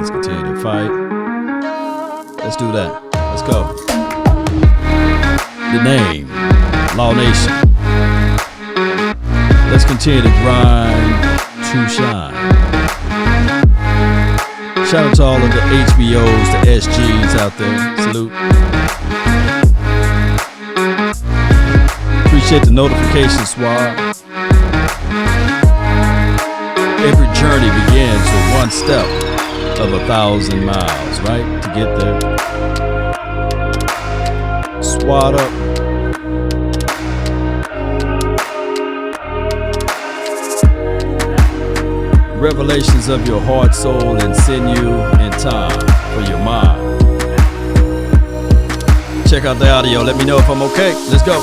Let's continue to fight. Let's do that. Let's go. The name, Law Nation. Let's continue to grind to shine. Shout out to all of the HBOs, the SGs out there. Salute. Appreciate the notification squad. Every journey begins with one step of 1,000 miles, right? To get there. Squad up. Revelations of your heart, soul, and sinew in time for your mind. Check out the audio. Let me know if I'm okay. Let's go.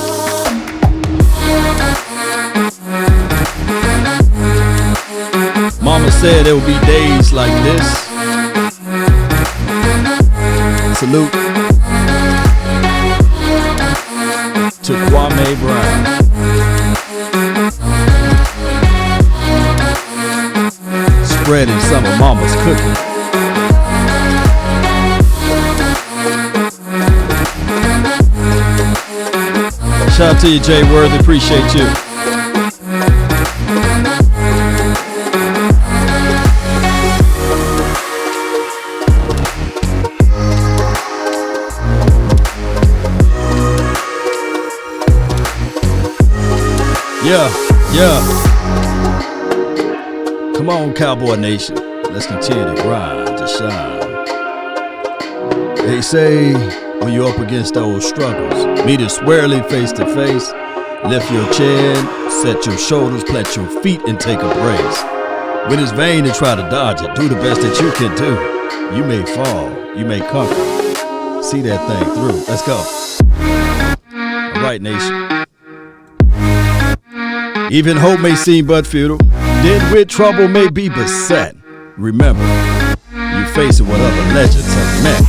Mama said there will be days like this. Salute to Kwame Brown. Spreading some of Mama's cooking. Shout out to you, Jay Worthy. Appreciate you. Yeah. Come on, Cowboy Nation. Let's continue to grind, to shine. They say when you're up against those struggles, meet it squarely face to face. Lift your chin, set your shoulders, plant your feet, and take a brace. When it's vain to try to dodge it, do the best that you can do. You may fall, you may conquer. See that thing through. Let's go. All right, Nation. Even hope may seem but futile, then with trouble may be beset. Remember, you facing what other legends have met.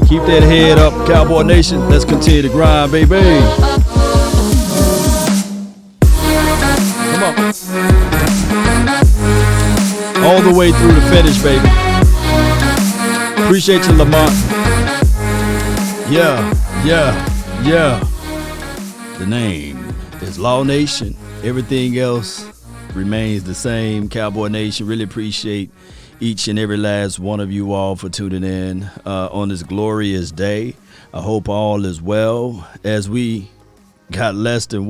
Keep that head up, Cowboy Nation. Let's continue to grind, baby. Come on. All the way through the finish, baby. Appreciate you, Lamont. Yeah. The name is Law Nation. Everything else remains the same. Cowboy Nation, really appreciate each and every last one of you all for tuning in on this glorious day. I hope all is well as we got less than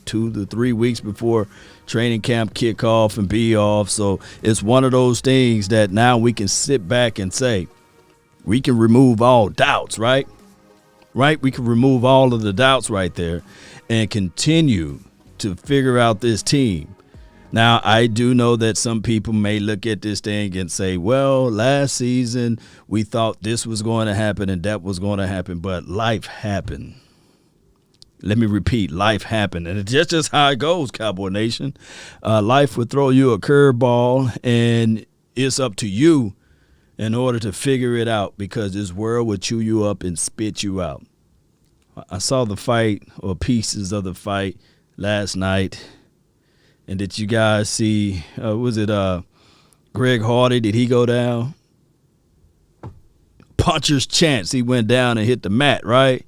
2 to 3 weeks before training camp kickoff and be off. So it's one of those things that now we can sit back and say we can remove all doubts, right? Right? We can remove all of the doubts right there and continue to figure out this team. Now, I do know that some people may look at this thing and say, well, last season we thought this was going to happen and that was going to happen, but life happened. Let me repeat, life happened. And it's just how it goes, Cowboy Nation. Life would throw you a curveball, and it's up to you in order to figure it out, because this world will chew you up and spit you out. I saw the fight, or pieces of the fight, last night. And did you guys see, was it Greg Hardy? Did he go down? Puncher's chance. He went down and hit the mat, right?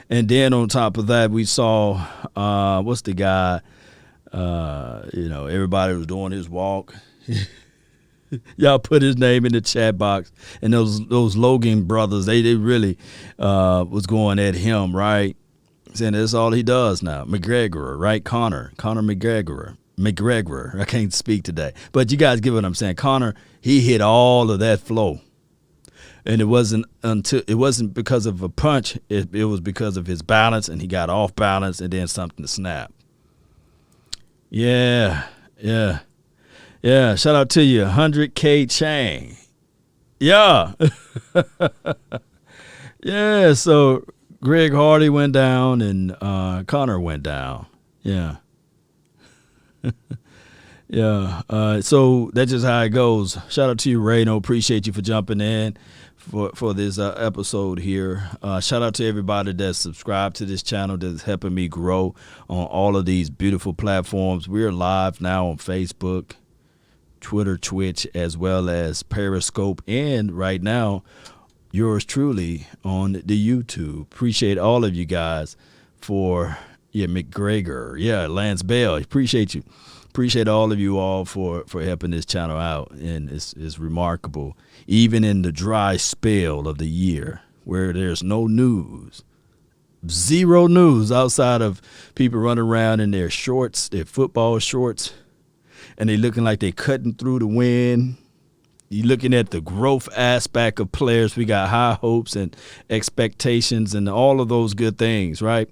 And then on top of that, we saw, what's the guy? Everybody was doing his walk. Y'all put his name in the chat box. And those Logan brothers, they really was going at him, right? Saying that's all he does now. McGregor, right? Conor McGregor. I can't speak today. But you guys get what I'm saying. Conor, he hit all of that flow. And it wasn't because of a punch. It was because of his balance, and he got off balance, and then something snapped. Yeah. Shout out to you, 100K Chang. Yeah. Yeah. So Greg Hardy went down, and Conor went down. Yeah. Yeah. So that's just how it goes. Shout out to you, Ray. No, appreciate you for jumping in for this episode here. Shout out to everybody that's subscribed to this channel that's helping me grow on all of these beautiful platforms. We're live now on Facebook, Twitter, Twitch, as well as Periscope, and right now, yours truly on the YouTube. Appreciate all of you guys for McGregor, Lance Bell. Appreciate you. Appreciate all of you all for helping this channel out, and it's remarkable. Even in the dry spell of the year where there's no news, zero news outside of people running around in their shorts, their football shorts, and they looking like they cutting through the wind. You're looking at the growth aspect of players. We got high hopes and expectations and all of those good things, right?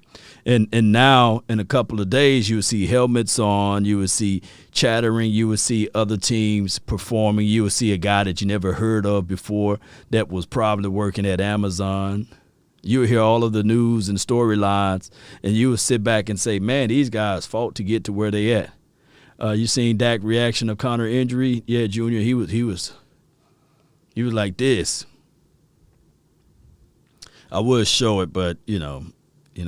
And now in a couple of days, you will see helmets on. You will see chattering. You will see other teams performing. You will see a guy that you never heard of before that was probably working at Amazon. You will hear all of the news and storylines, and you will sit back and say, man, these guys fought to get to where they at. You seen Dak reaction of Connor injury? Yeah, Junior, he was like this. I would show it, but you know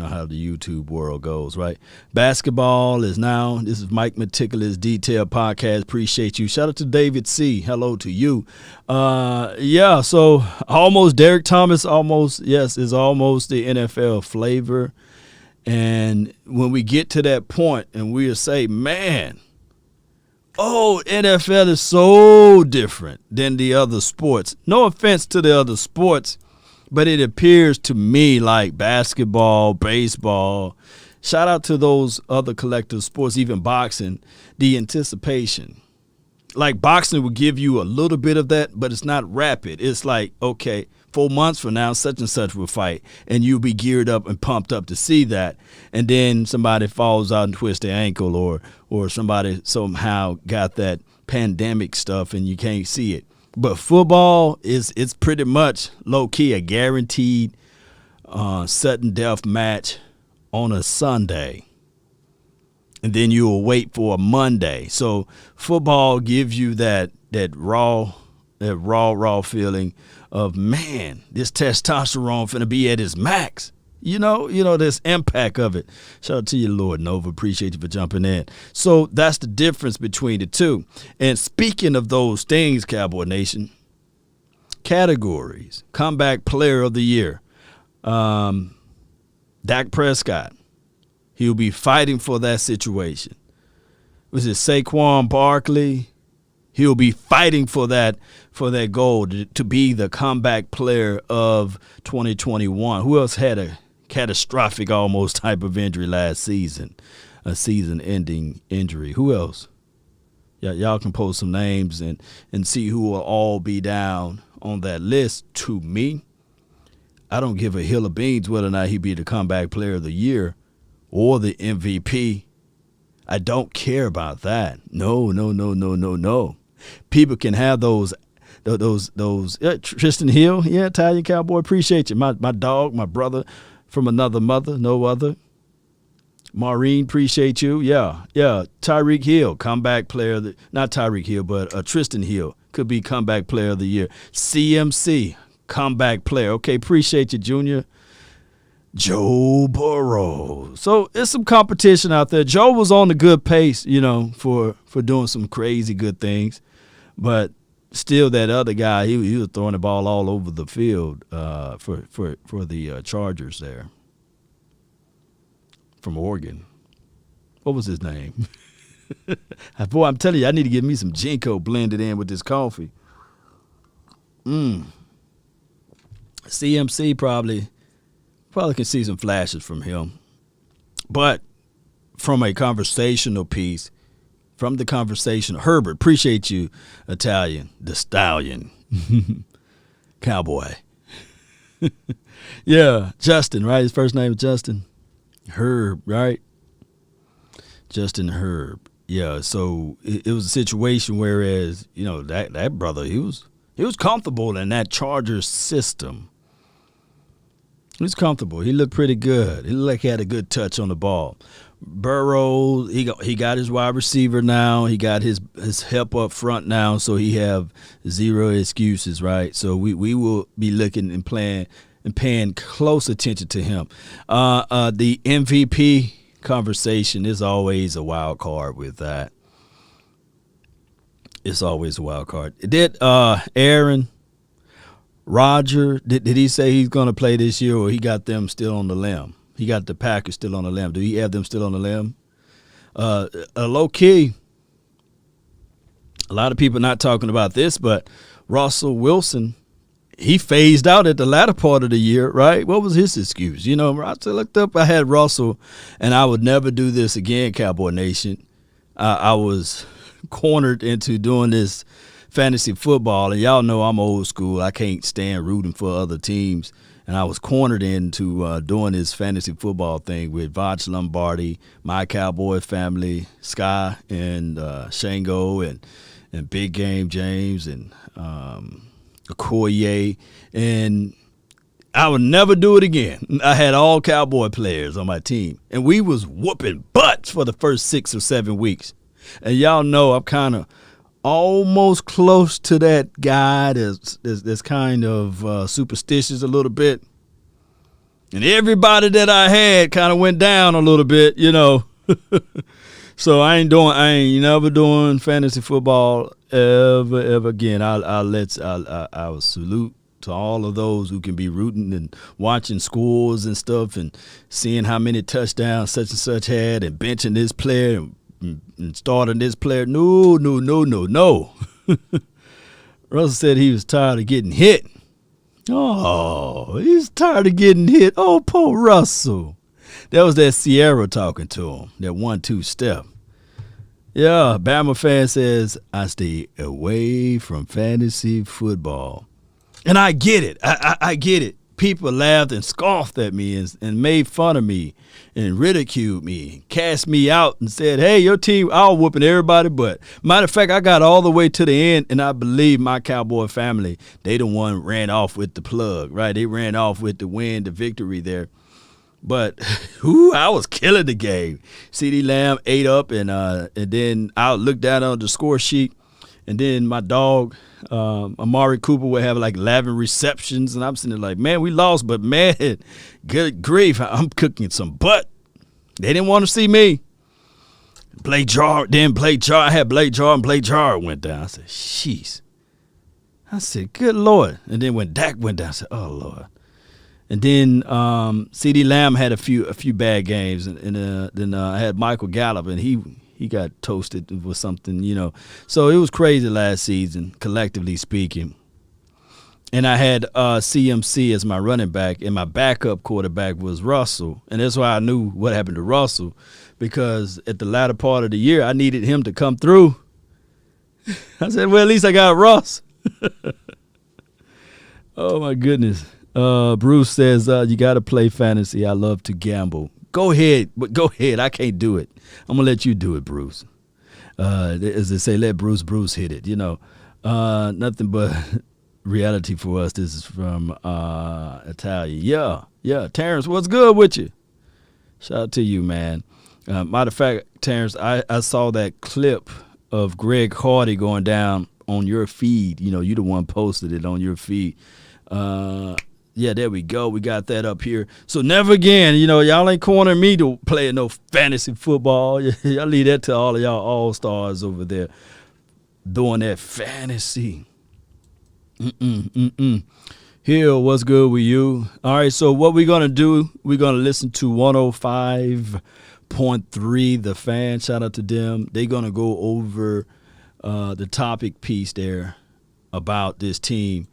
how the YouTube world goes, right? Basketball is now. This is Mike Meticulous Detail Podcast. Appreciate you. Shout out to David C. Hello to you. So almost Derek Thomas. Is almost the NFL flavor. And when we get to that point, and we'll say, man, NFL is so different than the other sports. No offense to the other sports, but it appears to me like basketball, baseball, shout out to those other collective sports, even boxing, the anticipation. Like boxing will give you a little bit of that, but it's not rapid. It's like, okay, 4 months from now, such and such will fight, and you'll be geared up and pumped up to see that. And then somebody falls out and twists their ankle, or somebody somehow got that pandemic stuff and you can't see it. But football it's pretty much low-key a guaranteed sudden death match on a Sunday. And then you'll wait for a Monday. So football gives you that raw feeling of, man, this testosterone finna be at its max. You know, this impact of it. Shout out to you, Lord Nova. Appreciate you for jumping in. So that's the difference between the two. And speaking of those things, Cowboy Nation, categories, comeback player of the year, Dak Prescott. He'll be fighting for that situation. Was it Saquon Barkley? He'll be fighting for that goal to be the comeback player of 2021. Who else had a catastrophic almost type of injury last season, a season-ending injury? Who else? Y'all can post some names and see who will all be down on that list. To me, I don't give a hill of beans whether or not he be the comeback player of the year or the MVP. I don't care about that. No. People can have those Tristan Hill, Italian Cowboy, appreciate you. My dog, my brother from another mother, no other. Maureen, appreciate you. Yeah. Tyreek Hill, comeback player. Not Tyreek Hill, but Tristan Hill could be comeback player of the year. CMC, comeback player. Okay, appreciate you, Junior. Joe Burrow. So it's some competition out there. Joe was on the good pace, for doing some crazy good things. But still that other guy, he was throwing the ball all over the field for the Chargers there from Oregon. What was his name? Boy, I'm telling you, I need to get me some Ginkgo blended in with this coffee. CMC probably can see some flashes from him. But from a conversational piece, Herbert, appreciate you, Italian, the Stallion, Cowboy. Yeah, Justin, right? His first name is Justin. Herb, right? Justin Herb. Yeah, so it was a situation whereas, that brother, he was comfortable in that Chargers system. He was comfortable. He looked pretty good. He looked like he had a good touch on the ball. Burrow, he got his wide receiver now. He got his help up front now, so he have zero excuses, right? So we will be looking and paying close attention to him. The MVP conversation is always a wild card with that. It's always a wild card. Did Aaron Rodgers, did he say he's going to play this year, or he got them still on the limb? He got the Packers still on the limb. Do he have them still on the limb? Low key, a lot of people not talking about this, but Russell Wilson, he phased out at the latter part of the year, right? What was his excuse? You know, I looked up, I had Russell, and I would never do this again, Cowboy Nation. I was cornered into doing this fantasy football, and y'all know I'm old school. I can't stand rooting for other teams. And I was cornered into doing this fantasy football thing with Vach Lombardi, my Cowboy family, Sky and Shango and Big Game James and Okoye. And I would never do it again. I had all Cowboy players on my team. And we was whooping butts for the first 6 or 7 weeks. And y'all know I'm kind of almost close to that guy that's kind of superstitious a little bit. And everybody that I had kind of went down a little bit, you know. So I ain't never doing fantasy football ever again. I will salute to all of those who can be rooting and watching scores and stuff and seeing how many touchdowns such and such had and benching this player and starting this player. No. Russell said he was tired of getting hit. Oh, he's tired of getting hit. Oh, poor Russell. That was that Sierra talking to him, that 1-2 step. Yeah, Bama fan says, I stay away from fantasy football. And I get it. I get it. People laughed and scoffed at me and made fun of me and ridiculed me, cast me out and said, hey, your team, I was whooping everybody but. Matter of fact, I got all the way to the end, and I believe my Cowboy family, they the one ran off with the plug, right? They ran off with the win, the victory there. But I was killing the game. CeeDee Lamb ate up, and then I looked down on the score sheet, and then my dog, Amari Cooper, would have like 11 receptions, and I'm sitting there like, man, we lost, but man, good grief, I'm cooking some butt. They didn't want to see me. Blake Jarwin, I had Blake Jarwin, Blake Jarwin went down. I said, jeez. I said, good Lord. And then when Dak went down, I said, oh, Lord. And then CeeDee Lamb had a few bad games, and then I had Michael Gallup, and he got toasted with something, you know. So it was crazy last season, collectively speaking. And I had CMC as my running back, and my backup quarterback was Russell. And that's why I knew what happened to Russell, because at the latter part of the year, I needed him to come through. I said, well, at least I got Russ. Oh, my goodness. Bruce says, you got to play fantasy. I love to gamble. Go ahead, but go ahead. I can't do it. I'm going to let you do it, Bruce. As they say, let Bruce hit it. You know, nothing but reality for us. This is from Italia. Yeah. Terrence, what's good with you? Shout out to you, man. Matter of fact, Terrence, I saw that clip of Greg Hardy going down on your feed. You know, you the one posted it on your feed. Yeah, there we go. We got that up here. So never again, you know, y'all ain't cornering me to play no fantasy football. Y'all leave that to all of y'all all-stars over there doing that fantasy. Hill, what's good with you? All right, so what we're going to do, we're going to listen to 105.3 The Fan. Shout out to them. They're going to go over the topic piece there about this team.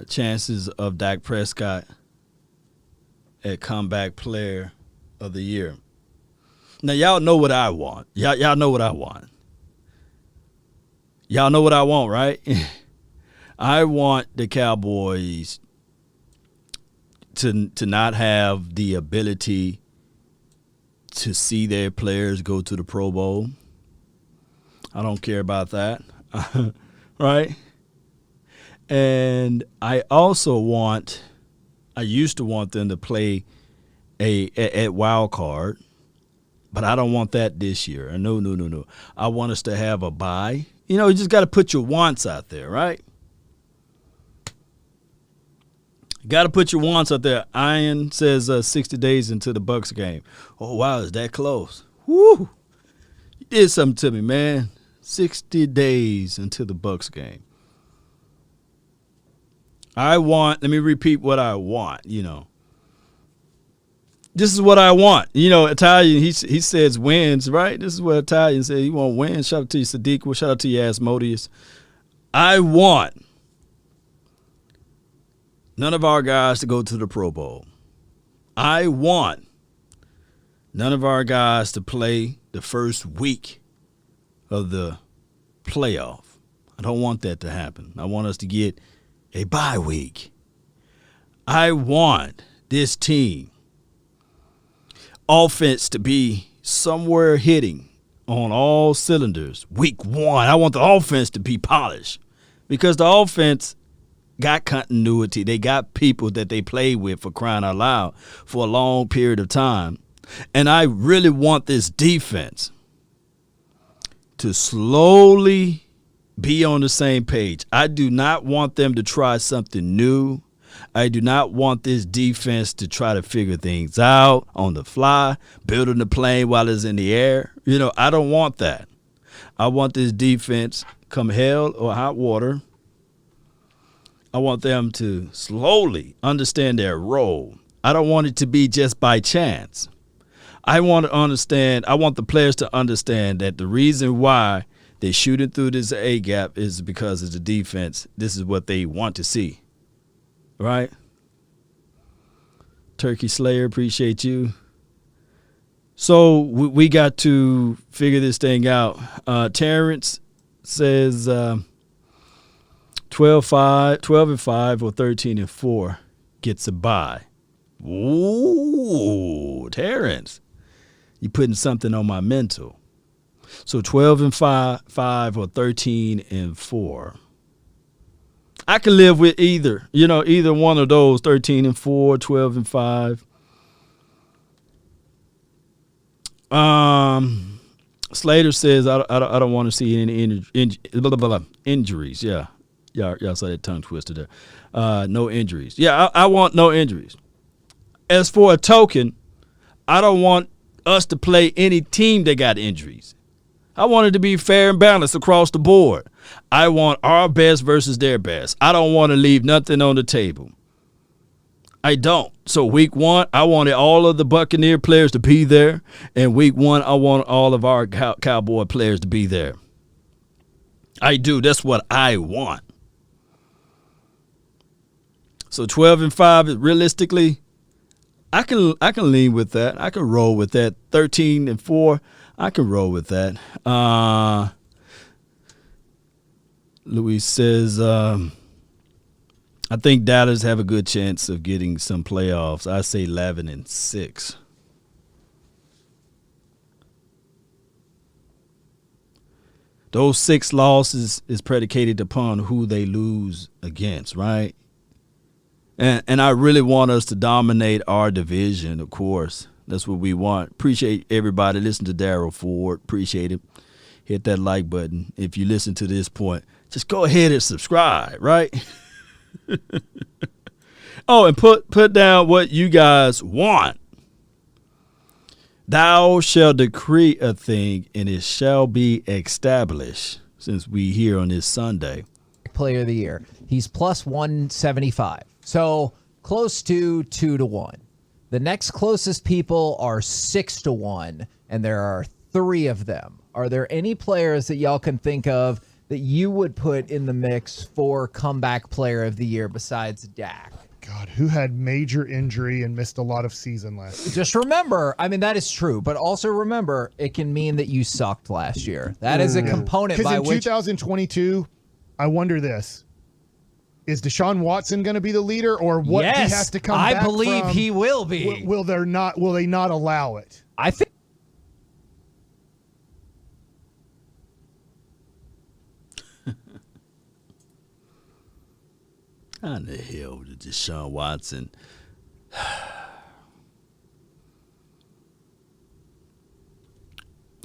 Chances of Dak Prescott at comeback player of the year. Now, y'all know what I want. Y'all know what I want. Y'all know what I want, right? I want the Cowboys to not have the ability to see their players go to the Pro Bowl. I don't care about that, right? And I used to want them to play at wild card, But I don't want that this year. No. I want us to have a bye. You just got to put your wants out there, right? Got to put your wants out there. Iron says 60 days into the Bucks game. Oh, wow, is that close? Woo! You did something to me, man. 60 days into the Bucks game. Let me repeat what I want, This is what I want. Italian, he says wins, right? This is what Italian says. He want wins. Shout out to you, Sadiq. Well, shout out to you, Asmodeus. I want none of our guys to go to the Pro Bowl. I want none of our guys to play the first week of the playoff. I don't want that to happen. I want us to get a bye week. I want this team offense to be somewhere hitting on all cylinders. Week 1, I want the offense to be polished because the offense got continuity. They got people that they play with, for crying out loud, for a long period of time. And I really want this defense to slowly be on the same page. I do not want them to try something new. I do not want this defense to try to figure things out on the fly, building the plane while it's in the air. I don't want that. I want this defense, come hell or hot water, I want them to slowly understand their role. I don't want it to be just by chance. I want the players to understand that the reason why they're shooting through this A gap is because of the defense. This is what they want to see. Right? Turkey Slayer, appreciate you. So we got to figure this thing out. Terrence says 12-5 or 13-4 gets a bye. Ooh, Terrence, you putting something on my mental. So 12-5 or 13-4. I can live with either. Either one of those, 13-4, 12-5. Slater says I don't want to see any injuries. Yeah. Y'all saw that tongue twister there. No injuries. Yeah, I want no injuries. As for a token, I don't want us to play any team that got injuries. I want it to be fair and balanced across the board. I want our best versus their best. I don't want to leave nothing on the table. I don't. So week 1, I wanted all of the Buccaneer players to be there. And week 1, I want all of our Cowboy players to be there. I do. That's what I want. So 12-5, realistically, I can lean with that. I can roll with that. 13-4, I can roll with that. Luis says, I think Dallas have a good chance of getting some playoffs. I say 11-6. Those 6 losses is predicated upon who they lose against, right? And I really want us to dominate our division, of course. That's what we want. Appreciate everybody. Listen to Darryl Ford. Appreciate it. Hit that like button. If you listen to this point, just go ahead and subscribe, right? Oh, and put down what you guys want. Thou shall decree a thing, and it shall be established, since we here on this Sunday. Player of the year. He's plus 175. So close to 2-1. The next closest people are 6-1, and there are 3 of them. Are there any players that y'all can think of that you would put in the mix for comeback player of the year besides Dak? God, who had major injury and missed a lot of season last year? Just remember, that is true, but also remember, it can mean that you sucked last year. That is a component by which... Because in 2022, I wonder this. Is Deshaun Watson going to be the leader, or what he has to come back from? I believe he will be. Will they not allow it? I think. How in the hell did Deshaun Watson?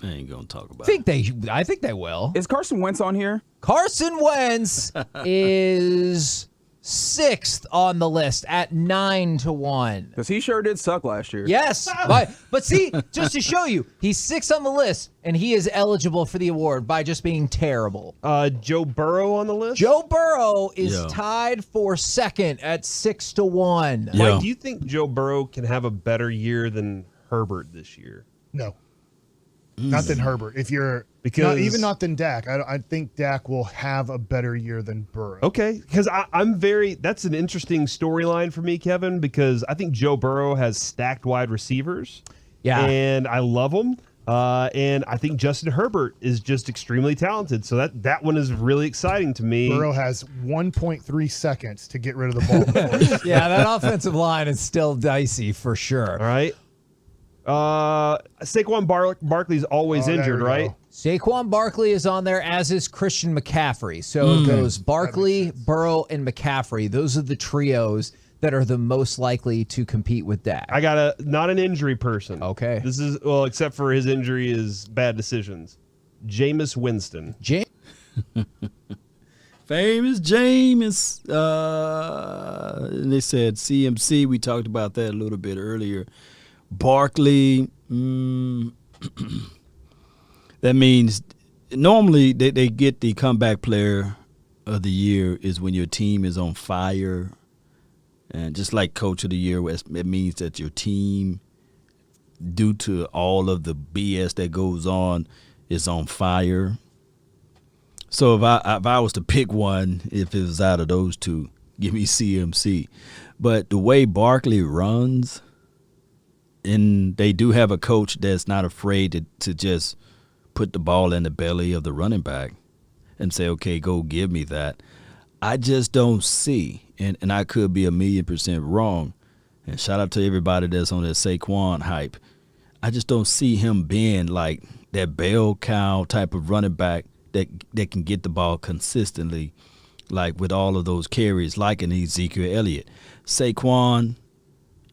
I ain't gonna talk about I think they will. Is Carson Wentz on here? Carson Wentz is 6th on the list at 9-1. Because he sure did suck last year. Yes, but see, just to show you, he's 6th on the list, and he is eligible for the award by just being terrible. Joe Burrow on the list? Joe Burrow is tied for 2nd at 6-1. Yeah. Mike, do you think Joe Burrow can have a better year than Herbert this year? No. Not than Herbert. Not than Dak. I think Dak will have a better year than Burrow. Okay, because that's an interesting storyline for me, Kevin, because I think Joe Burrow has stacked wide receivers. Yeah. And I love them. And I think Justin Herbert is just extremely talented. So that one is really exciting to me. Burrow has 1.3 seconds to get rid of the ball before Yeah, that offensive line is still dicey for sure. All right. Saquon Barkley's always injured, right? Go. Saquon Barkley is on there, as is Christian McCaffrey. So it goes Barkley, Burrow, and McCaffrey. Those are the trios that are the most likely to compete with Dak. I got not an injury person. Okay. This is, except for his injury is bad decisions. Jameis Winston. famous James. And they said CMC. We talked about that a little bit earlier. Barkley. That means normally they get the comeback player of the year is when your team is on fire. And just like coach of the year, it means that your team, due to all of the BS that goes on, is on fire. So if I was to pick one, if it was out of those two, give me CMC. But the way Barkley runs, and they do have a coach that's not afraid to just put the ball in the belly of the running back and say, okay, go give me that. I just don't see, and I could be 1,000,000% wrong, and shout out to everybody that's on that Saquon hype. I just don't see him being like that bell cow type of running back that can get the ball consistently, like with all of those carries, like an Ezekiel Elliott. Saquon,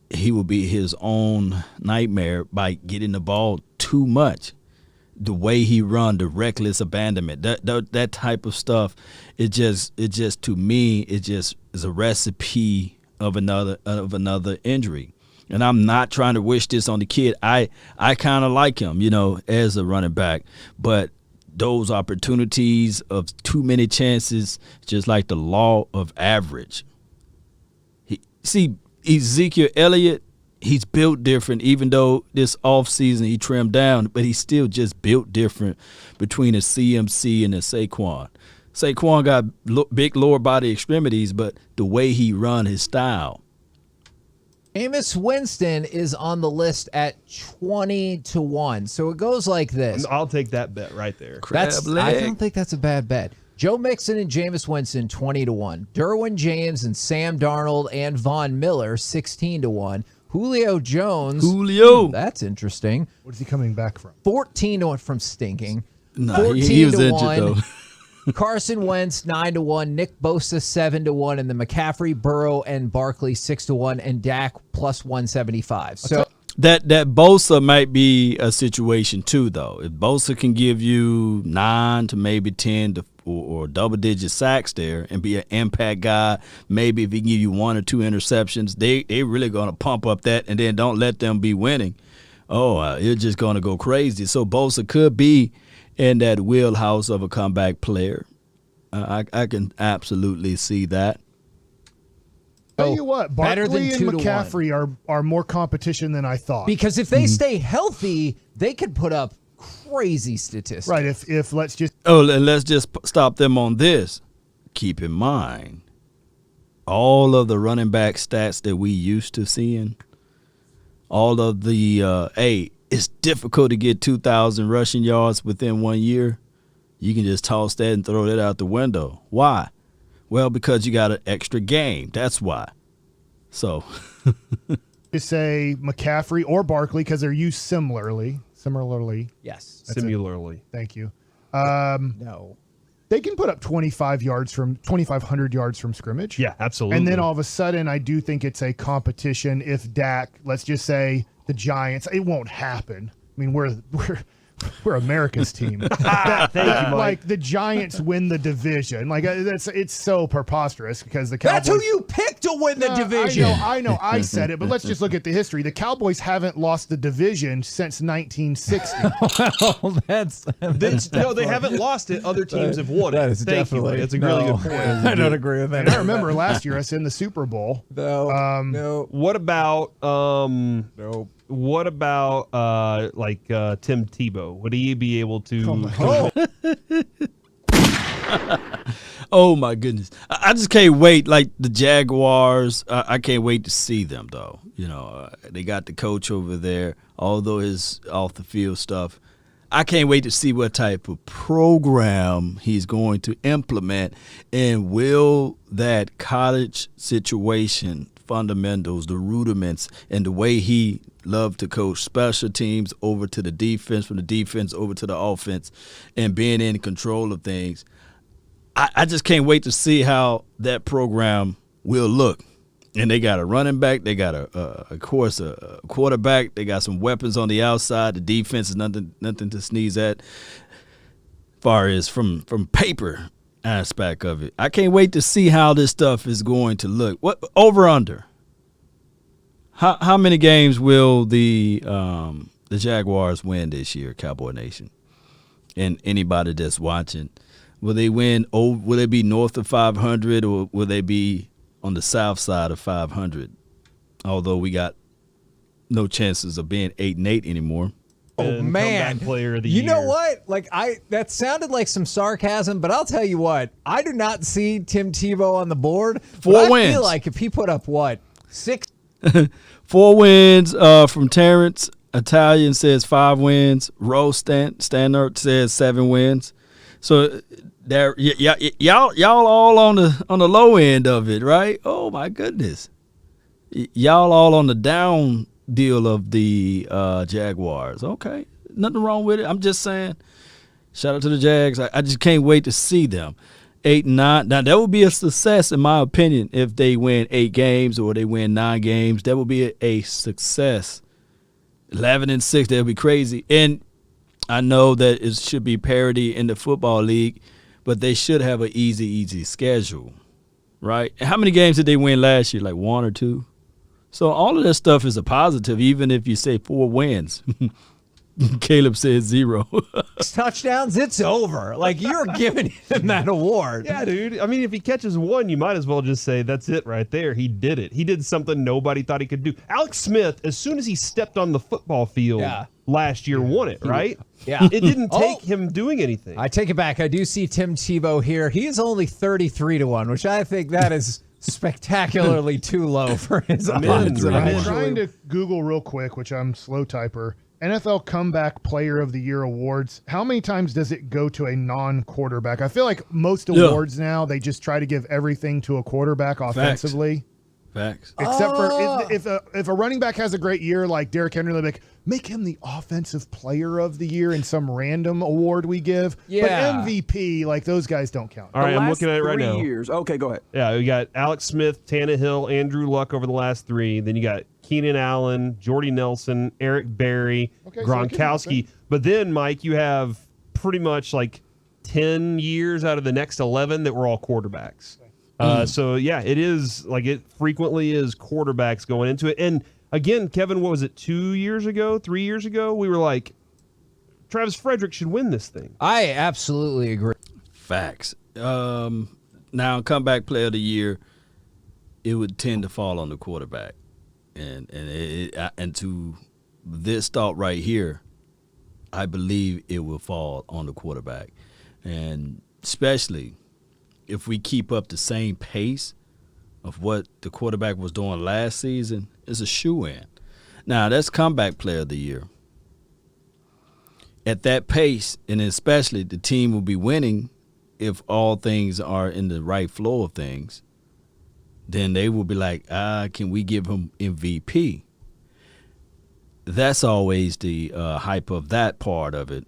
he will be his own nightmare by getting the ball too much. The way he run, the reckless abandonment, that type of stuff, it just to me, it just is a recipe of another injury. And I'm not trying to wish this on the kid. I kind of like him, as a running back, but those opportunities of too many chances, just like the law of average. See, Ezekiel Elliott, he's built different, even though this offseason he trimmed down, but he's still just built different between a CMC and a Saquon. Saquon got big lower body extremities, but the way he run, his style. Jameis Winston is on the list at 20-1. So it goes like this. I'll take that bet right there. I don't think that's a bad bet. Joe Mixon and Jameis Winston, 20-1. Derwin James and Sam Darnold and Von Miller, 16-1. Julio Jones. That's interesting. What is he coming back from? 14-1 from stinking. No, he was injured, though. Carson Wentz, 9-1. Nick Bosa, 7-1. And then McCaffrey, Burrow, and Barkley, 6-1. And Dak, plus 175. So that Bosa might be a situation, too, though. If Bosa can give you 9 to maybe 10 or double-digit sacks there and be an impact guy, maybe if he can give you 1 or 2 interceptions, they really going to pump up that, and then don't let them be winning. You're just going to go crazy. So Bosa could be in that wheelhouse of a comeback player. I can absolutely see that. Tell you what, Barkley and McCaffrey are more competition than I thought. Because if they stay healthy, they could put up crazy statistics. Right, if let's just... let's just stop them on this. Keep in mind, all of the running back stats that we used to seeing, all of the, it's difficult to get 2,000 rushing yards within 1 year. You can just toss that and throw that out the window. Why? Well, because you got an extra game. That's why. So. To say McCaffrey or Barkley because they're used similarly. Yes. Similarly. Thank you. No. They can put up 2,500 yards from scrimmage. Yeah, absolutely. And then all of a sudden, I do think it's a competition. If Dak, let's just say the Giants, it won't happen. I mean, we're We're America's team. Thank you, Mike. Like the Giants win the division. Like it's so preposterous because the Cowboys. That's who you picked to win the division. I know. I said it, but let's just look at the history. The Cowboys haven't lost the division since 1960. Well, that's No, they haven't lost it. Other teams have won it. That is Thank definitely. you. That's a really good point. I don't agree with that. And I remember last year us in the Super Bowl. No. What about Nope. What about Tim Tebow? Would he be able to? Oh my goodness! I just can't wait. Like the Jaguars, I can't wait to see them though. You know, they got the coach over there. Although his off the field stuff, I can't wait to see what type of program he's going to implement, and will that college situation, fundamentals, the rudiments, and the way he loved to coach special teams over to the defense, from the defense over to the offense, and being in control of things. I just can't wait to see how that program will look. And they got a running back, they got a quarterback, they got some weapons on the outside. The defense is nothing to sneeze at, far as from paper aspect of it. I can't wait to see how this stuff is going to look. What over under? How many games will the Jaguars win this year, Cowboy Nation? And anybody that's watching, will they win? Oh, will they be north of 500, or will they be on the south side of 500? Although we got no chances of being 8-8 anymore. Oh man, player of the you year. know what? Like that sounded like some sarcasm, but I'll tell you what, I do not see Tim Tebow on the board. 4 wins. I feel like if he put up 6. 4 wins from Terrence. Italian says 5 wins. Rose Stannard says 7 wins. So there, y'all all on the low end of it, right? Oh my goodness, y'all all on the down deal of the Jaguars. Okay, nothing wrong with it. I'm just saying, shout out to the Jags. I just can't wait to see them 8-9. Now that would be a success in my opinion if they win 8 games or they win 9 games. That would be a success. 11-6, that would be crazy. And I know that it should be parity in the football league, but they should have an easy schedule, right? And how many games did they win last year? Like 1 or 2? So all of that stuff is a positive, even if you say 4 wins. Caleb says 0. touchdowns, it's over. Like, you're giving him that award. Yeah, dude. I mean, if he catches 1, you might as well just say that's it right there. He did it. He did something nobody thought he could do. Alex Smith, as soon as he stepped on the football field last year, won it, right? Yeah. It didn't take him doing anything. I take it back. I do see Tim Tebow here. He is only 33-1, which I think that is spectacularly too low for his odds. I'm trying to Google real quick, which I'm slow typer. NFL Comeback Player of the Year awards. How many times does it go to a non-quarterback? I feel like most awards now, they just try to give everything to a quarterback offensively. Facts. Except for if a running back has a great year like Derrick Henry, they're like, make him the Offensive Player of the Year in some random award we give. Yeah. But MVP, like those guys don't count. All right, I'm looking at it right 3 now. years. Okay, go ahead. Yeah, we got Alex Smith, Tannehill, Andrew Luck over the last 3. Then you got Keenan Allen, Jordy Nelson, Eric Berry, Gronkowski. But then, Mike, you have pretty much like 10 years out of the next 11 that were all quarterbacks. So, yeah, it is like it frequently is quarterbacks going into it. And again, Kevin, what was it, 2 years ago, 3 years ago? We were like, Travis Frederick should win this thing. I absolutely agree. Facts. Now, comeback player of the year, it would tend to fall on the quarterback. And to this thought right here, I believe it will fall on the quarterback. And especially if we keep up the same pace of what the quarterback was doing last season, it's a shoo-in. Now, that's comeback player of the year. At that pace, and especially the team will be winning if all things are in the right flow of things, then they will be like, can we give him MVP? That's always the hype of that part of it.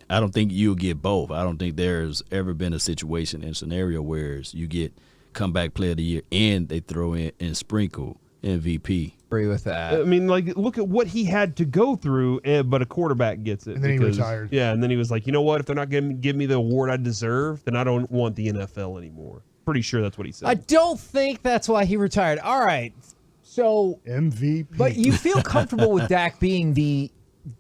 I don't think you'll get both. I don't think there's ever been a situation and scenario where you get comeback player of the year and they throw in and sprinkle MVP. Agree with that. I mean, like, look at what he had to go through, but a quarterback gets it. And then he retired. Yeah, and then he was like, you know what? If they're not going to give me the award I deserve, then I don't want the NFL anymore. Pretty sure that's what he said. I don't think that's why he retired. All right. So MVP. But you feel comfortable with Dak being the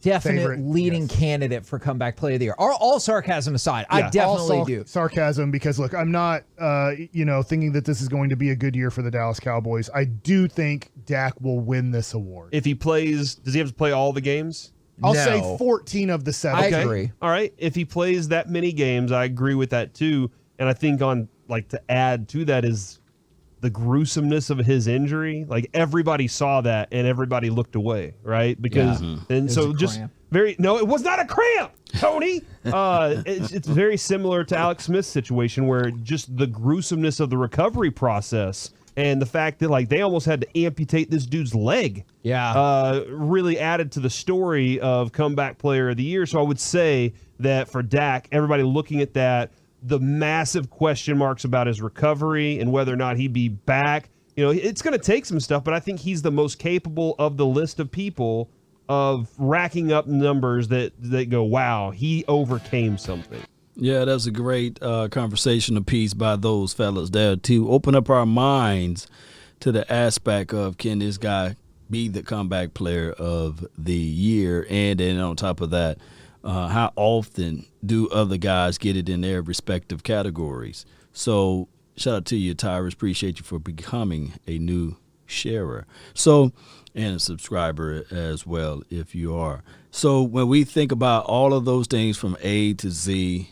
definite Favorite, leading yes. candidate for comeback play of the year. All sarcasm aside, I definitely do. Sarcasm, because look, I'm not, thinking that this is going to be a good year for the Dallas Cowboys. I do think Dak will win this award. If he plays, does he have to play all the games? I'll No. say 14 of the 17. I agree. All right. If he plays that many games, I agree with that too. And I think to add to that is the gruesomeness of his injury. Like, everybody saw that and everybody looked away, right? Because and so just cramp. it was not a cramp, Tony. It's very similar to Alex Smith's situation, where just the gruesomeness of the recovery process and the fact that, like, they almost had to amputate this dude's leg. Yeah. Really added to the story of comeback player of the year. So I would say that for Dak, everybody looking at that, the massive question marks about his recovery and whether or not he'd be back. It's going to take some stuff, but I think he's the most capable of the list of people of racking up numbers that go, wow, he overcame something. Yeah, that's a great conversational piece by those fellas there to open up our minds to the aspect of, can this guy be the comeback player of the year? And then on top of that, how often do other guys get it in their respective categories? So shout out to you, Tyrus. Appreciate you for becoming a new sharer. So, and a subscriber as well, if you are. So when we think about all of those things from A to Z,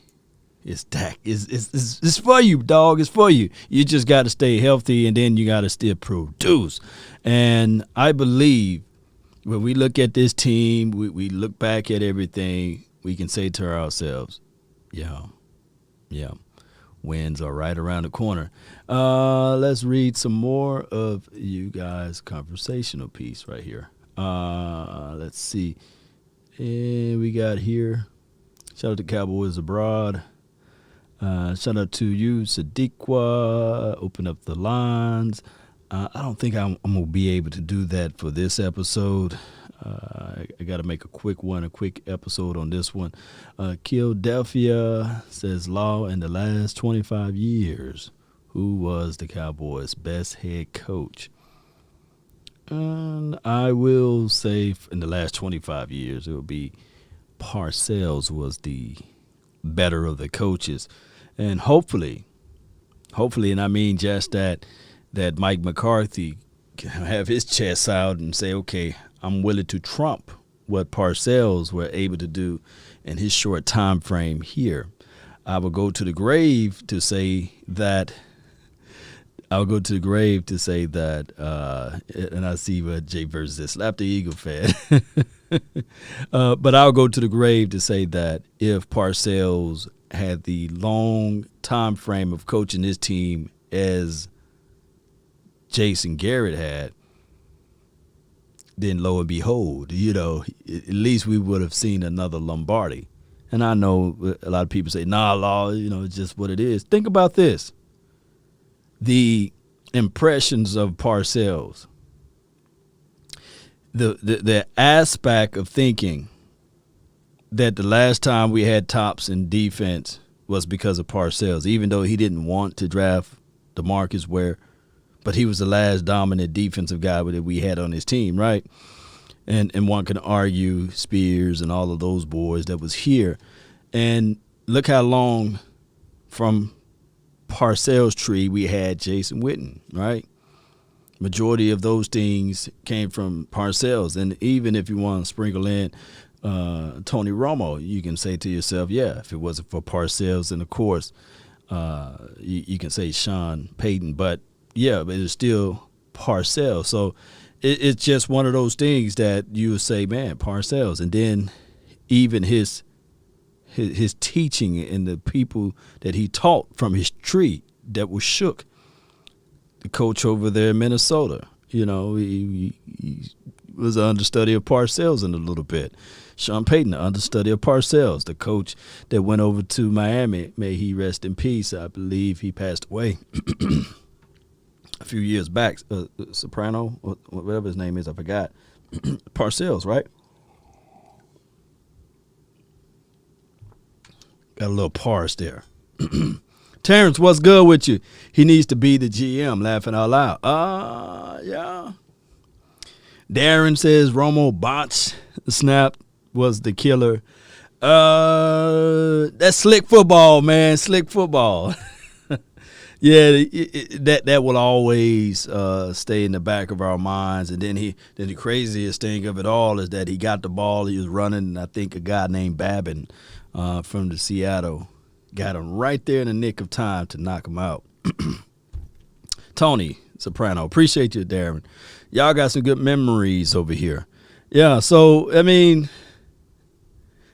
it's Dak. It's for you, dog. It's for you. You just got to stay healthy, and then you got to still produce. And I believe when we look at this team, we look back at everything, we can say to ourselves, yeah, wins are right around the corner. Let's read some more of you guys' conversational piece right here. Let's see. And we got here, shout out to Cowboys Abroad. Shout out to you, Sadiqua. Open up the lines. I don't think I'm going to be able to do that for this episode. I got to make a quick episode on this one. Philadelphia says, Law, in the last 25 years, who was the Cowboys' best head coach? And I will say in the last 25 years, it would be Parcells was the better of the coaches. And hopefully, and I mean just that Mike McCarthy can have his chest out and say, okay, I'm willing to trump what Parcells were able to do in his short time frame here. I will go to the grave to say that, and I see what Jay versus this, slap the Eagle fan. But I'll go to the grave to say that if Parcells had the long time frame of coaching his team as Jason Garrett had, then lo and behold, at least we would have seen another Lombardi. And I know a lot of people say, nah, Law, it's just what it is. Think about this. The impressions of Parcells, the aspect of thinking that the last time we had tops in defense was because of Parcells, even though he didn't want to draft DeMarcus Ware, but he was the last dominant defensive guy that we had on his team, right? And one can argue Spears and all of those boys that was here. And look how long from Parcells' tree we had Jason Witten, right? Majority of those things came from Parcells. And even if you want to sprinkle in Tony Romo, you can say to yourself, yeah, if it wasn't for Parcells, and of course, you can say Sean Payton, but yeah, but it's still Parcells. So it's just one of those things that you would say, man, Parcells. And then even his teaching and the people that he taught from his tree that was shook. The coach over there in Minnesota, he was an understudy of Parcells in a little bit. Sean Payton, the understudy of Parcells. The coach that went over to Miami, may he rest in peace. I believe he passed away a few years back, Soprano, whatever his name is, I forgot. Parcells, right? Got a little parse there. Terrence, what's good with you? He needs to be the GM, laughing out loud. Yeah. Darren says Romo botched snap was the killer. That's slick football, man. Slick football. Yeah, that will always stay in the back of our minds. And then the craziest thing of it all is that he got the ball. He was running, and I think a guy named Babin from the Seattle got him right there in the nick of time to knock him out. Tony Soprano, appreciate you, Darren. Y'all got some good memories over here. Yeah, so, I mean,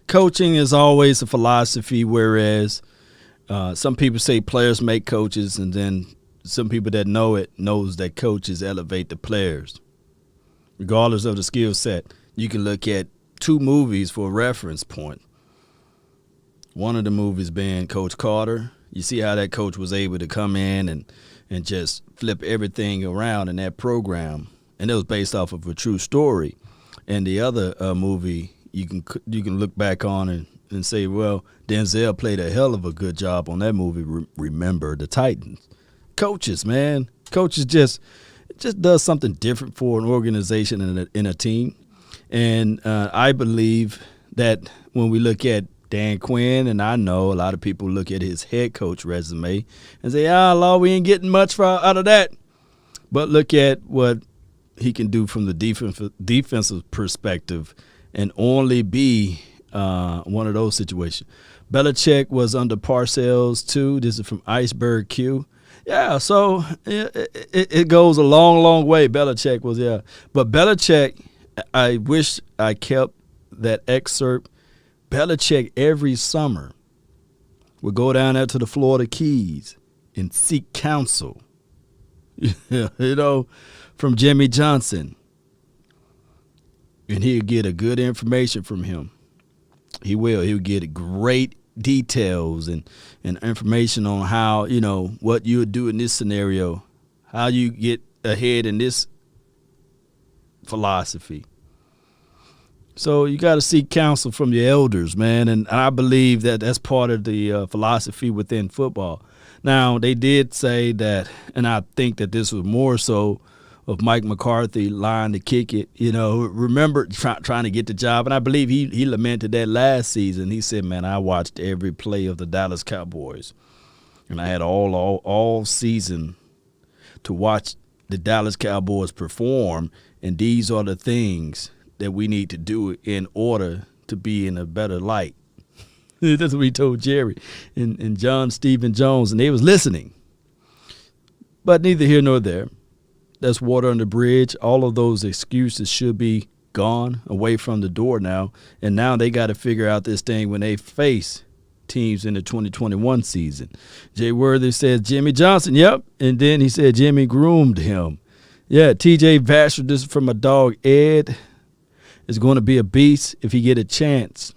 coaching is always a philosophy, whereas some people say players make coaches, and then some people that know it knows that coaches elevate the players. Regardless of the skill set, you can look at 2 movies for a reference point. One of the movies being Coach Carter. You see how that coach was able to come in and just flip everything around in that program, and it was based off of a true story. And the other movie you can look back on and say, well, Denzel played a hell of a good job on that movie. Remember the Titans. Coaches, man, coaches just does something different for an organization and a team. And I believe that when we look at Dan Quinn, and I know a lot of people look at his head coach resume and say, Lord, we ain't getting much out of that. But look at what he can do from the defensive perspective and only be one of those situations. Belichick was under Parcells, too. This is from Iceberg Q. Yeah, so it goes a long, long way. Belichick was, yeah. But Belichick, I wish I kept that excerpt. Belichick every summer would go down there to the Florida Keys and seek counsel, from Jimmy Johnson. And he'll get a good information from him. He will. He'll get great details and information on how, what you would do in this scenario, how you get ahead in this philosophy. So you got to seek counsel from your elders, man, and I believe that that's part of the philosophy within football. Now, they did say that, and I think that this was more so of Mike McCarthy lying to kick it, remember trying to get the job, and I believe he lamented that last season. He said, man, I watched every play of the Dallas Cowboys, and I had all season to watch the Dallas Cowboys perform, and these are the things that we need to do in order to be in a better light. That's what he told Jerry and John Stephen Jones, and they was listening. But neither here nor there. That's water under the bridge. All of those excuses should be gone, away from the door now. And now they got to figure out this thing when they face teams in the 2021 season. Jay Worthy says Jimmy Johnson, yep. And then he said Jimmy groomed him. Yeah, TJ Vasher, this is from my dog Ed, is going to be a beast if he get a chance.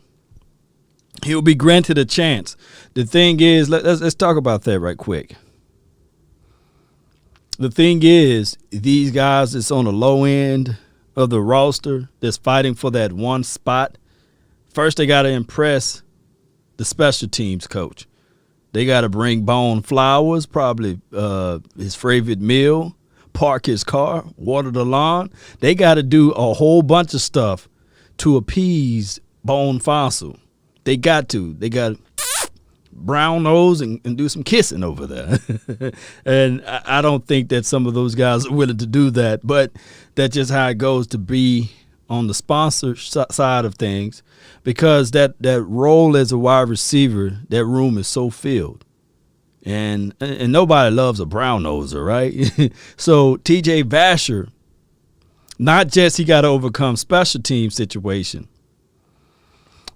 He'll be granted a chance. The thing is, let's talk about that right quick. The thing is, these guys that's on the low end of the roster that's fighting for that one spot, first they got to impress the special teams coach. They got to bring Bone flowers, probably his favorite meal, park his car, water the lawn. They got to do a whole bunch of stuff to appease Bone Fossil. They got to. They got to brown nose and do some kissing over there. And I don't think that some of those guys are willing to do that, but that's just how it goes to be on the sponsor side of things, because that role as a wide receiver, that room is so filled. And nobody loves a brown noser, right? So TJ Vasher, not just he got to overcome special team situation,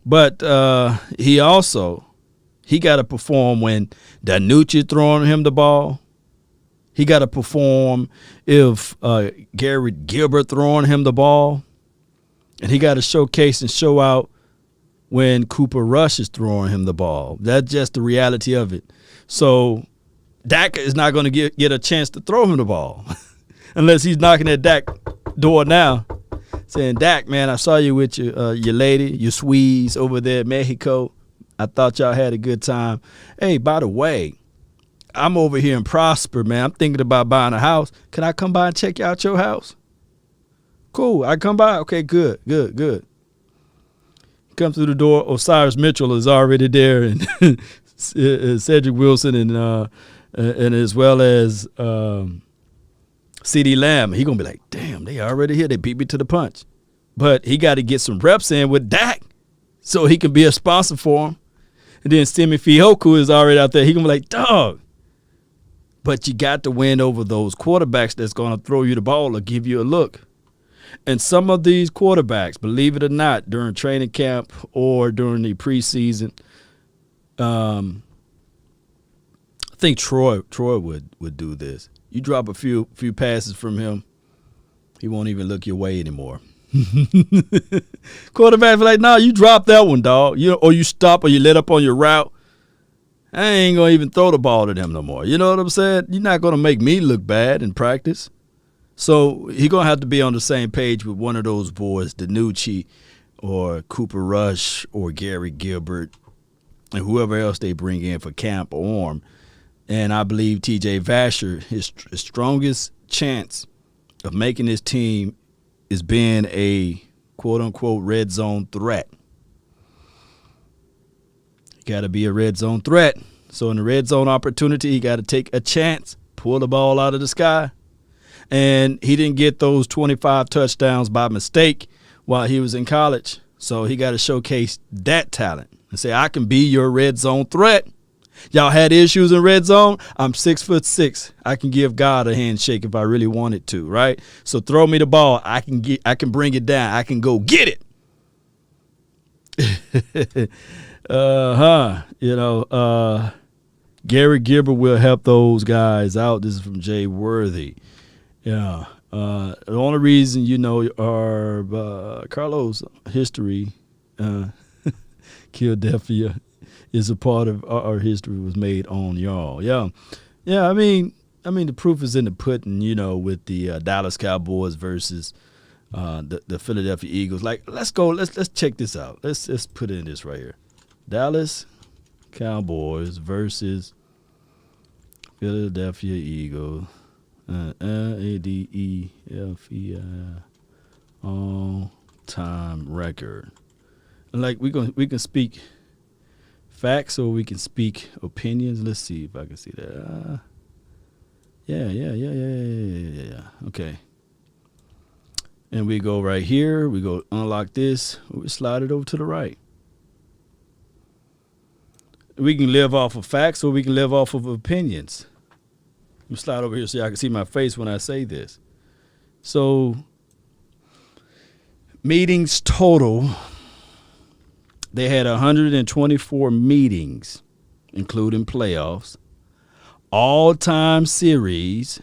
but he got to perform when Danucci throwing him the ball. He got to perform if Garrett Gilbert throwing him the ball. And he got to showcase and show out when Cooper Rush is throwing him the ball. That's just the reality of it. So Dak is not going to get a chance to throw him the ball unless he's knocking at Dak door now, saying, Dak, man, I saw you with your lady, your Swedes over there in Mexico. I thought y'all had a good time. Hey, by the way, I'm over here in Prosper, man. I'm thinking about buying a house. Can I come by and check out your house? Cool. I come by. Okay, good. Come through the door. Osiris Mitchell is already there, and Cedric Wilson, and as well as CD Lamb. He gonna be like, damn, they already here. They beat me to the punch. But he got to get some reps in with Dak so he can be a sponsor for him. And then Simi Fehoko is already out there. He gonna be like, dog. But you got to win over those quarterbacks that's gonna throw you the ball or give you a look. And some of these quarterbacks, believe it or not, during training camp or during the preseason, I think Troy would do this. You drop a few passes from him, he won't even look your way anymore. Quarterback be like, no, you drop that one, dog. Or you stop or you let up on your route. I ain't gonna even throw the ball to them no more. You know what I'm saying? You're not gonna make me look bad in practice. So he gonna have to be on the same page with one of those boys, DiNucci or Cooper Rush or Gary Gilbert and whoever else they bring in for Camp Orm. And I believe T.J. Vasher, his strongest chance of making this team is being a quote-unquote red zone threat. You got to be a red zone threat. So in the red zone opportunity, he got to take a chance, pull the ball out of the sky. And he didn't get those 25 touchdowns by mistake while he was in college. So he got to showcase that talent and say, I can be your red zone threat. Y'all had issues in red zone. I'm 6'6". I can give God a handshake if I really wanted to, right? So throw me the ball. I can bring it down. I can go get it. Gary Gilbert will help those guys out. This is from Jay Worthy. Yeah. The only reason our Carlos history, Philadelphia, is a part of our history was made on y'all. Yeah. I mean, the proof is in the pudding. With the Dallas Cowboys versus the Philadelphia Eagles. Like, let's go. Let's check this out. Let's put in this right here. Dallas Cowboys versus Philadelphia Eagles. ADEFEI all-time record. And like we can speak facts or we can speak opinions. Let's see if I can see that. Yeah. Okay. And we go right here. We go unlock this. We slide it over to the right. We can live off of facts or we can live off of opinions. Let me slide over here so y'all can see my face when I say this. So, meetings total, they had 124 meetings, including playoffs, all-time series.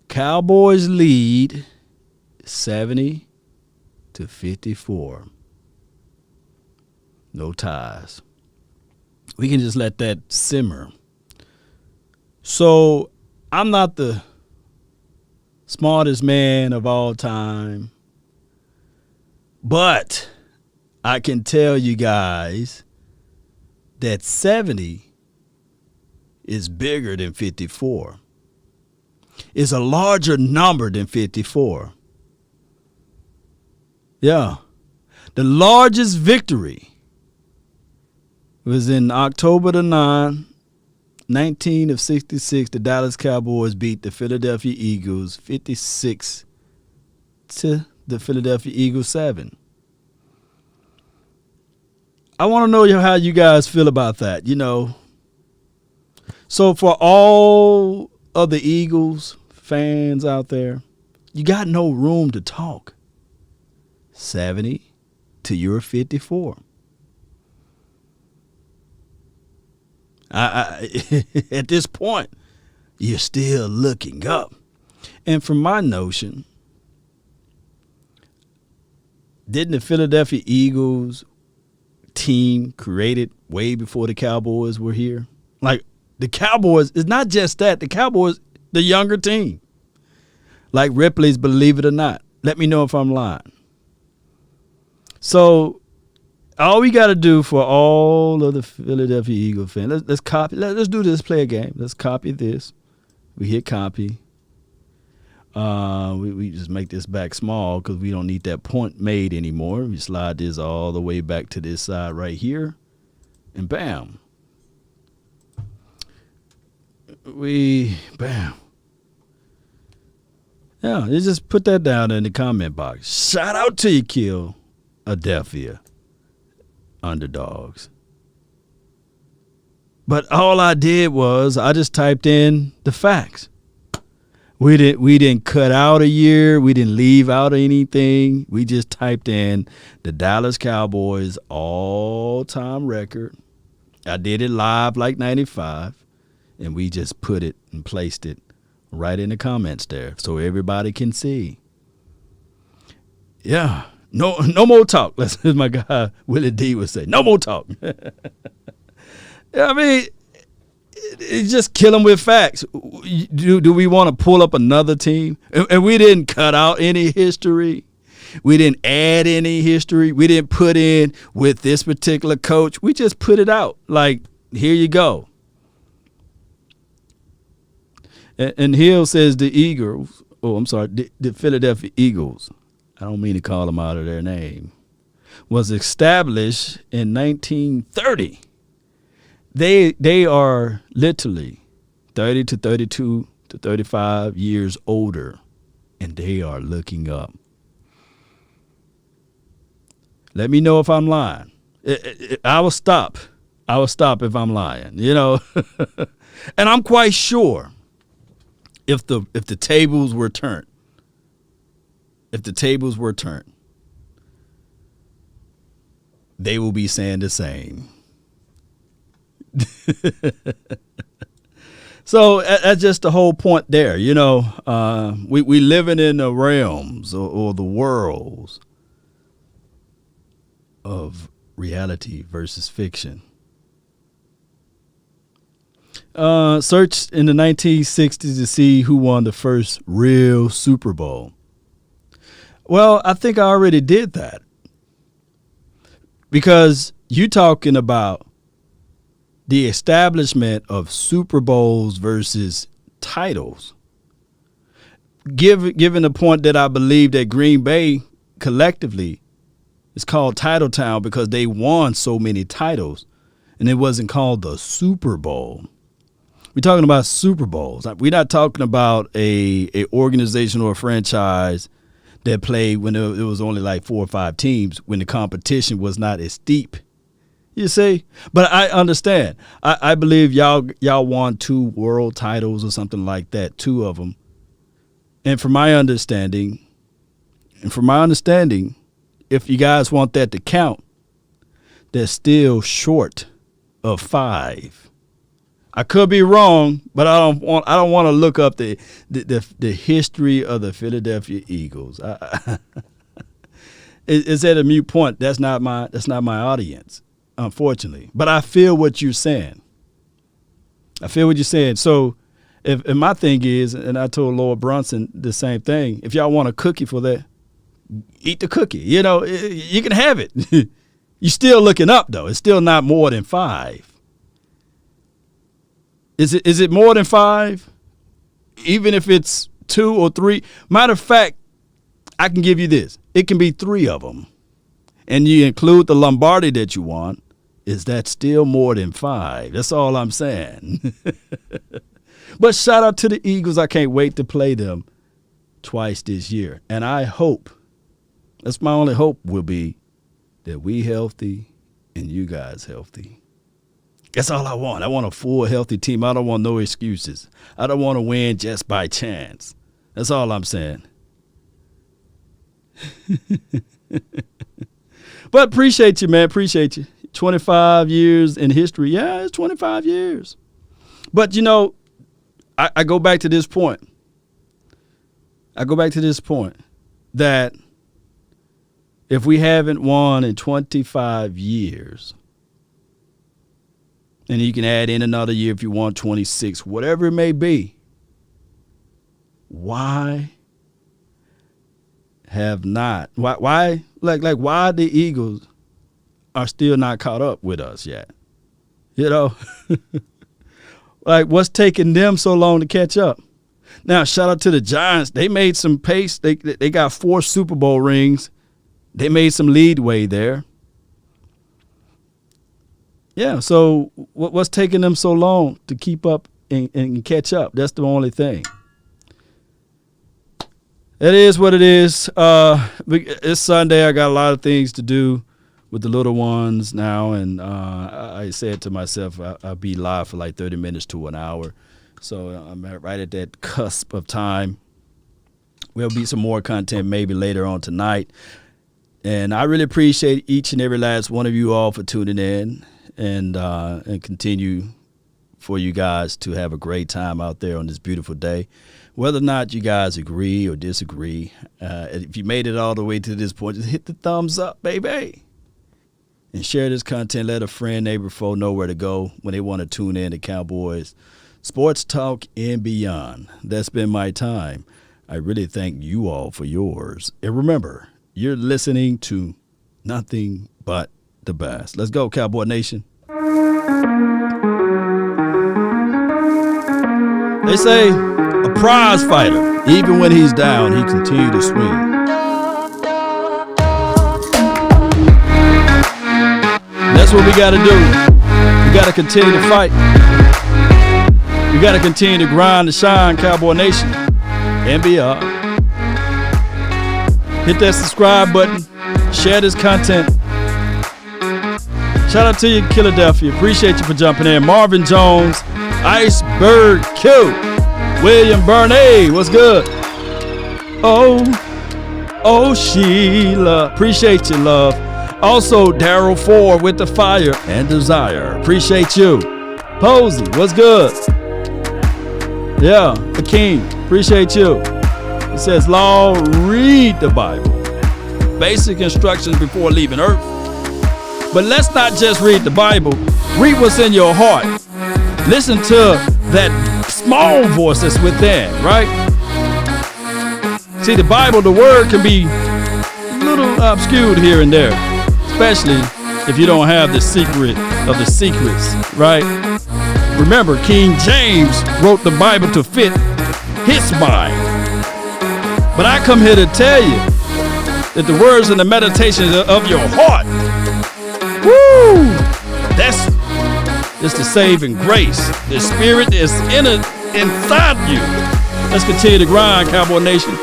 Cowboys lead 70-54. No ties. We can just let that simmer. So I'm not the smartest man of all time, but I can tell you guys that 70 is bigger than 54. It's a larger number than 54. Yeah. The largest victory was in October the 9th, 19 of 66. The Dallas Cowboys beat the Philadelphia Eagles 56 to the Philadelphia Eagles 7. I want to know how you guys feel about that, So for all of the Eagles fans out there, you got no room to talk. 70 to your 54. At this point, you're still looking up. And from my notion, didn't the Philadelphia Eagles team created way before the Cowboys were here. Like, the Cowboys, it's not just that. The Cowboys, the younger team. Like Ripley's Believe It or Not. Let me know if I'm lying. So, all we got to do for all of the Philadelphia Eagle fans, let's copy. Let's do this, play a game. Let's copy this. We hit copy. We just make this back small because we don't need that point made anymore. We slide this all the way back to this side right here. And bam. Bam. Yeah, you just put that down in the comment box. Shout out to you, Kill Adelphia Underdogs. But all I did was I just typed in the facts. We didn't cut out a year. We didn't leave out anything. We just typed in the Dallas Cowboys all-time record. I did it live like 95, and we just put it and placed it right in the comments there so everybody can see. Yeah. No more talk. As my guy Willie D would say, no more talk. I mean, it's just kill them with facts. Do we want to pull up another team? And we didn't cut out any history. We didn't add any history. We didn't put in with this particular coach. We just put it out. Like, here you go. And Hill says the Eagles, the Philadelphia Eagles, I don't mean to call them out of their name, was established in 1930. They are literally 30 to 32 to 35 years older, and they are looking up. Let me know if I'm lying. I will stop. If I'm lying, you know. And I'm quite sure if the tables were turned, they will be saying the same. So that's just the whole point there, you know. We living in the realms or the worlds of reality versus fiction. Searched in the 1960s to see who won the first real Super Bowl. Well, I think I already did that. Because you talking about the establishment of Super Bowls versus titles. Given the point that I believe that Green Bay collectively is called Title Town because they won so many titles, and it wasn't called the Super Bowl. We're talking about Super Bowls. We're not talking about a organization or a franchise that played when it was only like 4 or 5 teams, when the competition was not as steep. You see? But I understand. I believe y'all won 2 world titles or something like that, 2 of them. And from my understanding, if you guys want that to count, they're still short of 5. I could be wrong, but I don't want to look up the history of the Philadelphia Eagles. It's at a moot point. That's not my audience, unfortunately. But I feel what you're saying. So if my thing is, and I told Lord Brunson the same thing, if y'all want a cookie for that, eat the cookie. You know, you can have it. You're still looking up, though. It's still not more than 5. Is it more than 5? Even if it's 2 or 3? Matter of fact, I can give you this. It can be 3 of them. And you include the Lombardi that you want. Is that still more than 5? That's all I'm saying. But shout out to the Eagles. I can't wait to play them twice this year. And I hope, that's my only hope, will be that we healthy and you guys healthy. That's all I want. I want a full, healthy team. I don't want no excuses. I don't want to win just by chance. That's all I'm saying. But appreciate you, man. Appreciate you. 25 years in history. Yeah, it's 25 years. But, you know, I go back to this point. that if we haven't won in 25 years, and you can add in another year if you want 26, whatever it may be, why have not? Why why the Eagles are still not caught up with us yet? You know, like what's taking them so long to catch up? Now, shout out to the Giants. They made some pace. They got 4 Super Bowl rings. They made some leadway there. Yeah, so what's taking them so long to keep up and catch up? That's the only thing. It is what it is. It's Sunday. I got a lot of things to do with the little ones now, and I said to myself I'll be live for like 30 minutes to an hour. So I'm right at that cusp of time. There'll be some more content maybe later on tonight. And I really appreciate each and every last one of you all for tuning in. And continue for you guys to have a great time out there on this beautiful day. Whether or not you guys agree or disagree, if you made it all the way to this point, just hit the thumbs up, baby. And share this content. Let a friend, neighbor, foe know where to go when they want to tune in to Cowboys Sports Talk and beyond. That's been my time. I really thank you all for yours. And remember, you're listening to nothing but the best. Let's go, Cowboy Nation. They say a prize fighter, even when he's down, he continues to swing. That's what we got to do. We got to continue to fight. We got to continue to grind and shine, Cowboy Nation, and beyond. Hit that subscribe button. Share this content. Shout out to you, Philadelphia. Appreciate you for jumping in. Marvin Jones, Iceberg Q, William Burnett, what's good? Oh, Sheila. Appreciate you, love. Also, Daryl Ford with the fire and desire. Appreciate you. Posey, what's good? Yeah, the king. Appreciate you. It says, Law, read the Bible. Basic instructions before leaving Earth. But let's not just read the Bible. Read what's in your heart. Listen to that small voice that's within, right? See, the Bible, the word can be a little obscured here and there, especially if you don't have the secret of the secrets, right? Remember, King James wrote the Bible to fit his mind. But I come here to tell you that the words and the meditations of your heart, woo! That's the saving grace. The spirit is inside you. Let's continue to grind, Cowboy Nation.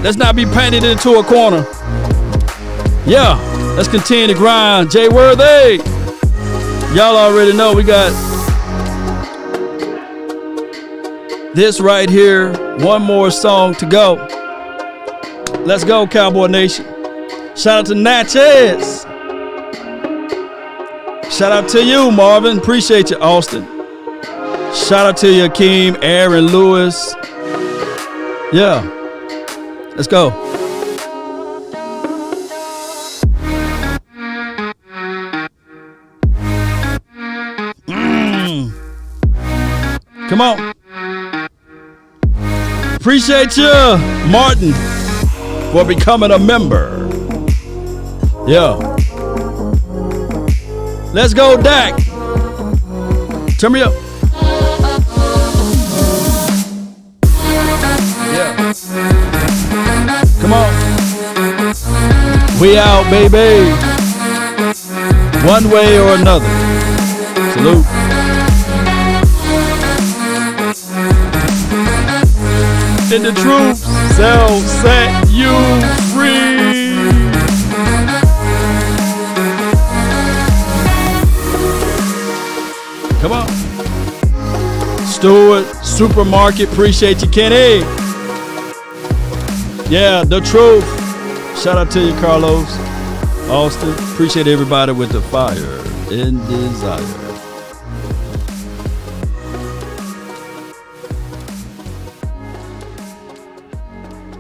Let's not be painted into a corner. Yeah, let's continue to grind. Jay Worthy. Y'all already know we got this right here. One more song to go. Let's go, Cowboy Nation. Shout out to Natchez. Shout out to you, Marvin. Appreciate you, Austin. Shout out to you, Akeem, Aaron Lewis. Yeah. Let's go. Come on. Appreciate you, Martin, for becoming a member. Yeah. Let's go, Dak. Turn me up. Yeah. Come on. We out, baby. One way or another. Salute. And the truth shall set you free. Come on. Stewart Supermarket. Appreciate you, Kenny. Yeah, the truth. Shout out to you, Carlos. Austin. Appreciate everybody with the fire and desire.